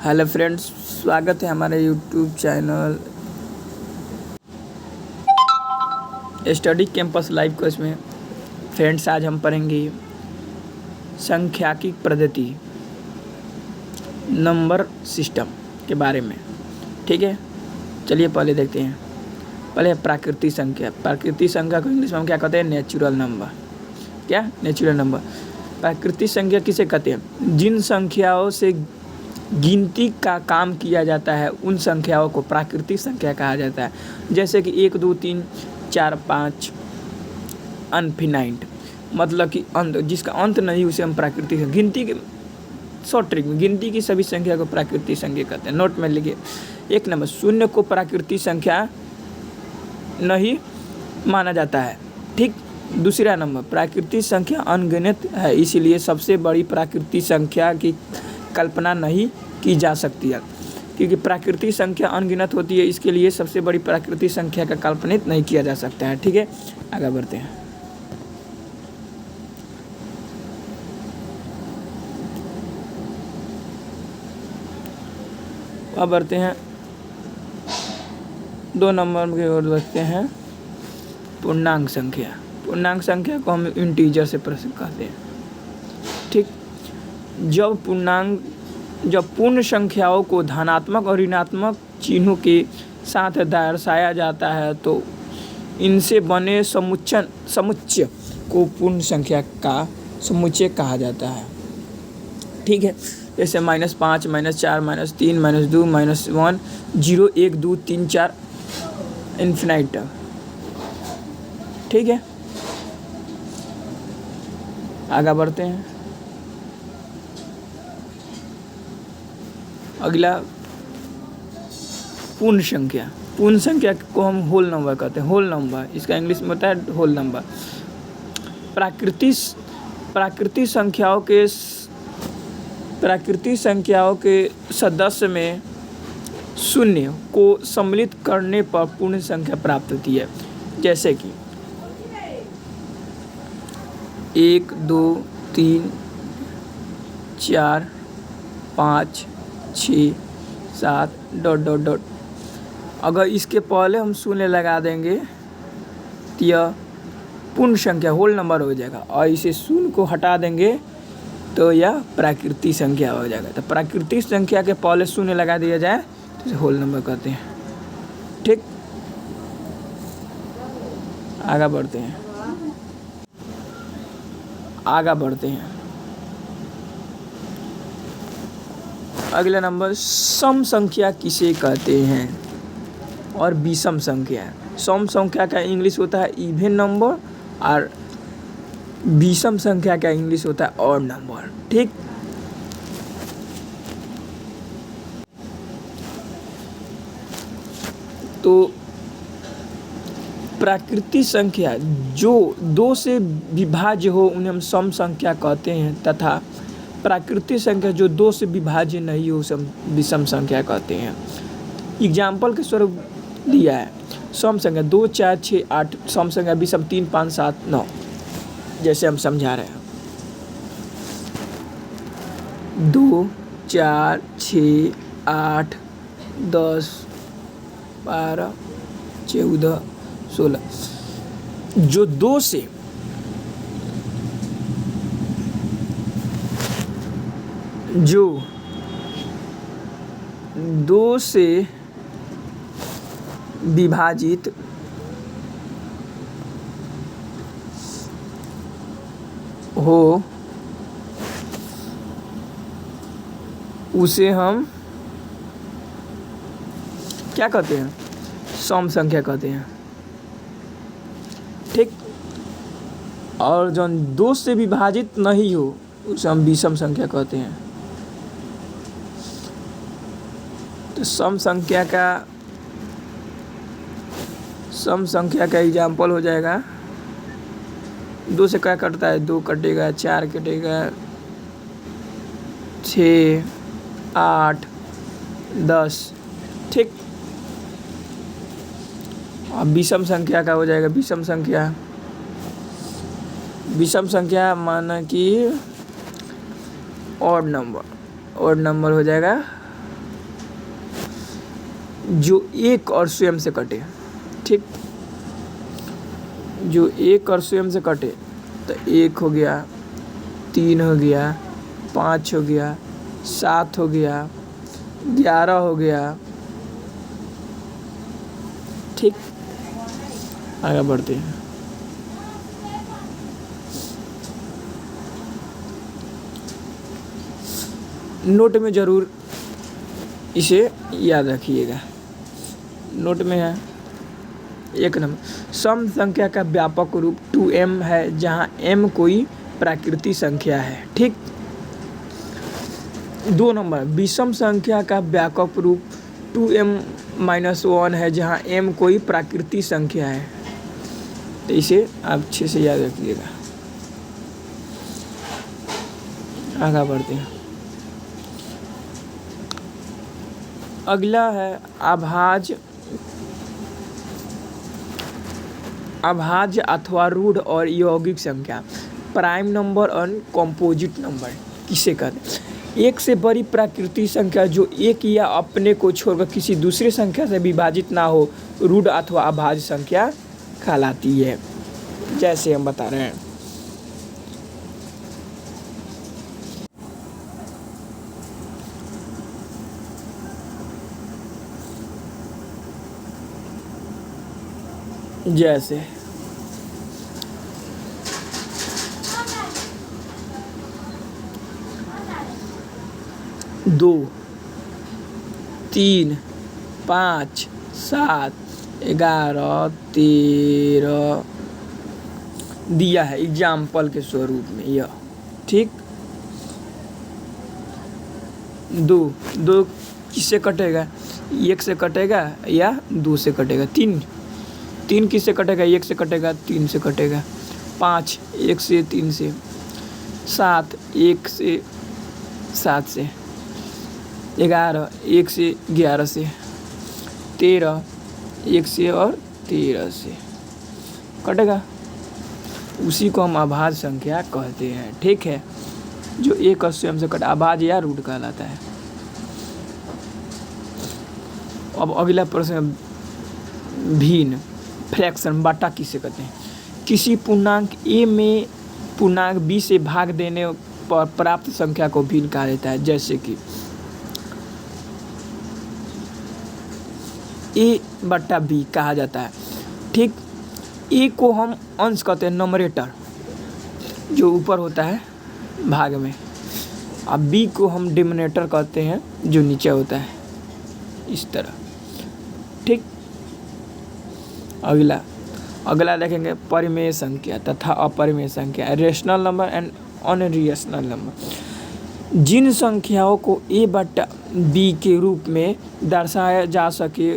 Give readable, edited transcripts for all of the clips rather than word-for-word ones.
Hello friends, स्वागत है हमारे YouTube channel study campus live course में। फ्रेंड्स, आज हम पढ़ेंगे सांख्यिकी पद्धति नंबर सिस्टम के बारे में। ठीक है, चलिए पहले देखते हैं। पहले प्राकृतिक संख्या। प्राकृतिक संख्या को इंग्लिश में हम क्या कहते हैं? Natural number. क्या? Natural number. प्राकृतिक संख्या किसे कहते हैं? जिन संख्याओं से गिनती का काम किया जाता है उन संख्याओं को प्राकृतिक संख्या कहा जाता है। जैसे कि 1, 2, 3, 4, 5 अनफिनाइट, मतलब कि अंत, जिसका अंत नहीं उसे हम प्राकृतिक गिनती के शॉर्ट ट्रिक में गिनती की सभी संख्या को प्राकृतिक संख्या कहते हैं। नोट में लिखिए। 1 नंबर, शून्य को प्राकृतिक संख्या नहीं माना जाता है। ठीक। दूसरा नंबर, प्राकृतिक संख्या अनगिनत है, इसीलिए सबसे बड़ी प्राकृतिक संख्या की कल्पना नहीं की जा सकती है, क्योंकि प्राकृतिक संख्या अनगिनत होती है, इसके लिए सबसे बड़ी प्राकृतिक संख्या का कल्पनित नहीं किया जा सकता है। ठीक है, आगे बढ़ते हैं। अब बढ़ते हैं 2 नंबर की ओर बढ़ते हैं। पूर्णांक संख्या। पूर्णांक संख्या को हम इंटीजर से प्रश्न कहते हैं। ठीक। जब पूर्ण संख्याओं को धनात्मक और ऋणात्मक चिन्हों के साथ दर्शाया जाता है तो इनसे बने समुच्चय को पूर्ण संख्या का समुच्चय कहा जाता है। ठीक है, जैसे -5, -4, -3, -2, -1, 0, 1, 2, 3, 4 इन्फिनाइट तक। ठीक है, आगे बढ़ते हैं। अगला पूर्ण संख्या। पूर्ण संख्या को हम होल नंबर कहते हैं। होल नंबर, इसका इंग्लिश में होता है होल नंबर। प्राकृतिक संख्याओं के सदस्य में शून्य को सम्मिलित करने पर पूर्ण संख्या प्राप्त होती है। जैसे कि 1, 2, 3, 4, 5, 6, 7 ... अगर इसके पहले हम शून्य लगा देंगे तो यह पूर्ण संख्या होल नंबर हो जाएगा, और इसे शून्य को हटा देंगे तो यह प्राकृतिक संख्या हो जाएगा। तो प्राकृतिक संख्या के पहले शून्य लगा दिया जाए तो इसे होल नंबर कहते हैं। ठीक, आगे बढ़ते हैं। अगला नंबर, सम संख्या किसे कहते हैं और विषम संख्या। सम संख्या का इंग्लिश होता है इवन नंबर, और विषम संख्या का इंग्लिश होता है ऑड नंबर। ठीक। तो प्राकृतिक संख्या जो 2 से विभाज्य हो उन्हें हम सम संख्या कहते हैं, तथा प्राकृतिक संख्या जो 2 से विभाज्य नहीं हो उसे हम विषम संख्या कहते हैं। एग्जाम्पल के स्वरूप दिया है। सम संख्या 2, 4, 6, 8, सम संख्या विषम 3, 5, 7, 9, जैसे हम समझा रहे हैं। 2, 4, 6, 8, 10, 12, 14, 16 जो 2 से विभाजित हो उसे हम क्या कहते हैं? सम संख्या कहते हैं। ठीक। और जो 2 से विभाजित नहीं हो उसे हम विषम संख्या कहते हैं। तो सम संख्या का एग्जाम्पल हो जाएगा। 2 से क्या कटता है? 2 कटेगा, 4 कटेगा, 6, 8, 10। ठीक। अब विषम संख्या का हो जाएगा। विषम संख्या माना कि ऑड नंबर हो जाएगा जो एक और स्वयं से कटे, ठीक, जो एक और स्वयं से कटे, तो 1 हो गया, 3 हो गया, 5 हो गया, 7 हो गया, 11 हो गया, ठीक। आगे बढ़ते हैं। नोट में ज़रूर इसे याद रखिएगा। नोट में है 1 नंबर, सम संख्या का व्यापक रूप 2m है जहाँ m कोई प्राकृतिक संख्या है, ठीक। 2 नंबर, विषम संख्या का व्यापक रूप 2m-1 है जहाँ m कोई प्राकृतिक संख्या है। तो इसे आप अच्छे से याद रखिएगा। आगे बढ़ते हैं। अगला है अभाज्य अथवा रूढ़ और यौगिक संख्या, प्राइम नंबर और कंपोजिट नंबर किसे कहते हैं? एक से बड़ी प्राकृतिक संख्या जो एक या अपने को छोड़कर किसी दूसरी संख्या से विभाजित ना हो, रूढ़ अथवा अभाज्य संख्या कहलाती है। जैसे हम बता रहे हैं, जैसे 2, 3, 5, 7, 11, 13 दिया है एग्जाम्पल के स्वरूप में यह, ठीक। 2 किससे कटेगा? 1 से कटेगा या 2 से कटेगा। 3 किससे कटेगा? 1 से कटेगा, 3 से कटेगा। 5 1 से 3 से। 7 1 से 7 से। 11 1 से 11 से। 13 1 से और 13 से कटेगा। उसी को हम अभाज्य संख्या कहते हैं, ठीक है। जो एक और स्वयं से कटे अभाज्य या रूढ़ कहलाता है। अब अगला प्रश्न, भिन्न फ्रैक्शन बाटा किसे कहते हैं? किसी पूर्णांक a में पूर्णांक b से भाग देने पर प्राप्त संख्या को भिन्न कहा जाता है। जैसे कि a बटा b कहा जाता है, ठीक। a को हम अंश कहते हैं, नंबरेटर जो ऊपर होता है भाग में। अब b को हम डिनोमिनेटर कहते हैं जो नीचे होता है, इस तरह, ठीक। अगला देखेंगे परिमेय संख्या तथा अपरिमेय संख्या, रेशनल नंबर एंड अनरेशनल नंबर। जिन संख्याओं को a बटा b के रूप में दर्शाया जा सके,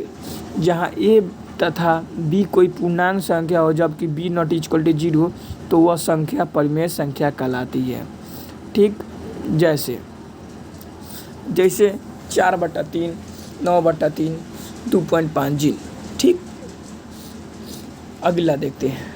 जहां a तथा b कोई पूर्णांक संख्या हो जबकि b नॉट इक्वल टू 0, तो वह संख्या परिमेय संख्या कहलाती है, ठीक। जैसे 4/3, 9/3, 2.5 जिन, ठीक। अगला देखते हैं।